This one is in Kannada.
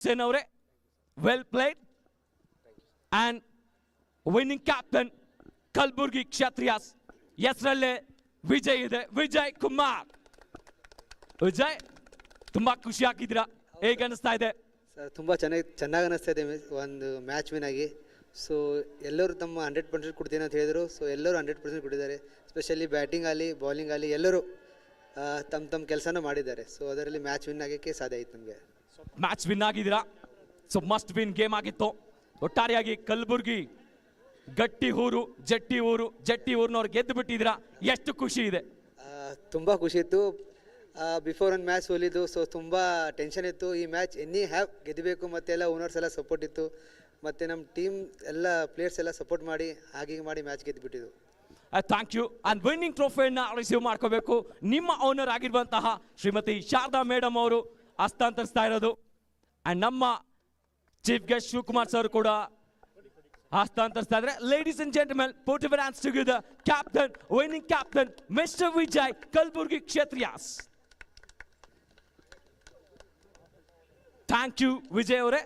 ಕ್ಯಾಪ್ಟನ್ ಅವರೇ, well played. And winning captain Kalaburagi Kshatriyas, ಹೆಸರಲ್ಲೇ ವಿಜಯ್ ಇದೆ, ವಿಜಯ್ ಕುಮಾರ್. ವಿಜಯ್, ತುಂಬಾ ಖುಷಿ ಆಗಿದ್ದೀರಾ, ಹೇಗೆ ಅನಿಸ್ತಾ ಇದೆ? ಸರ್ ತುಂಬ ಚೆನ್ನಾಗಿ ಅನಿಸ್ತಾ ಇದೆ ಒಂದು ಮ್ಯಾಚ್ ವಿನ್ ಆಗಿ. ಸೊ ಎಲ್ಲರೂ ತಮ್ಮ 100% ಕೊಡ್ತೀನಿ ಅಂತ ಹೇಳಿದರು. ಸೊ ಎಲ್ಲರೂ 100% ಕೊಟ್ಟಿದ್ದಾರೆ. ಸ್ಪೆಷಲಿ ಬ್ಯಾಟಿಂಗ್ ಆಗಲಿ ಬೌಲಿಂಗ್ ಆಗಲಿ ಎಲ್ಲರೂ ತಮ್ಮ ಕೆಲಸನ ಮಾಡಿದ್ದಾರೆ. ಸೊ ಅದರಲ್ಲಿ ಮ್ಯಾಚ್ ವಿನ್ ಆಗೋಕ್ಕೆ ಸಾಧ್ಯ ಆಯಿತು ನಮಗೆ. ಮ್ಯಾಚ್ ವಿನ್ ಆಗಿದ್ದೀರಾ. ಸೊ ಮಸ್ಟ್ ವಿನ್ ಗೇಮ್ ಆಗಿತ್ತು. ಒಟ್ಟಾರೆಯಾಗಿ ಕಲಬುರ್ಗಿ ಗಟ್ಟಿ ಊರು, ಜಟ್ಟಿ ಊರಿನವ್ರು ಗೆದ್ದು ಬಿಟ್ಟಿದ್ದೀರಾ, ಎಷ್ಟು ಖುಷಿ ಇದೆ? ತುಂಬ ಖುಷಿ ಇತ್ತು. ಬಿಫೋರ್ ಒಂದು ಮ್ಯಾಚ್ ಸೋಲಿದ್ದು, ಸೊ ತುಂಬ ಟೆನ್ಷನ್ ಇತ್ತು. ಈ ಮ್ಯಾಚ್ ಗೆದ್ದಬೇಕು, ಮತ್ತು ಎಲ್ಲ ಓನರ್ಸ್ ಎಲ್ಲ ಸಪೋರ್ಟ್ ಇತ್ತು, ಮತ್ತು ನಮ್ಮ ಟೀಮ್ ಎಲ್ಲ ಪ್ಲೇಯರ್ಸ್ ಎಲ್ಲ ಸಪೋರ್ಟ್ ಮಾಡಿ ಹಾಗೆ ಮಾಡಿ ಮ್ಯಾಚ್ ಗೆದ್ದುಬಿಟ್ಟಿದ್ದು. Thank you. ಅಂಡ್ ವಿನ್ನಿಂಗ್ ಟ್ರೋಫಿಯನ್ನು ರಿಸೀವ್ ಮಾಡ್ಕೋಬೇಕು ನಿಮ್ಮ ಓನರ್ ಆಗಿರುವಂತಹ ಶ್ರೀಮತಿ ಶಾರದಾ ಮೇಡಮ್ ಅವರು ಹಸ್ತಾಂತರಿಸ್ತಾ ಇರೋದು. ಅಂಡ್ ನಮ್ಮ ಚೀಫ್ ಗೆಸ್ಟ್ ಶಿವಕುಮಾರ್ ಸರ್ ಕೂಡ ಹಸ್ತಾಂತರಿಸ್ತಾ ಇದ್ದಾರೆ. Ladies and gentlemen, put your hands together, captain, winning captain, Mr. Vijay, Kalaburagi Kshatriyas. Thank you Vijay ಅವರೇ.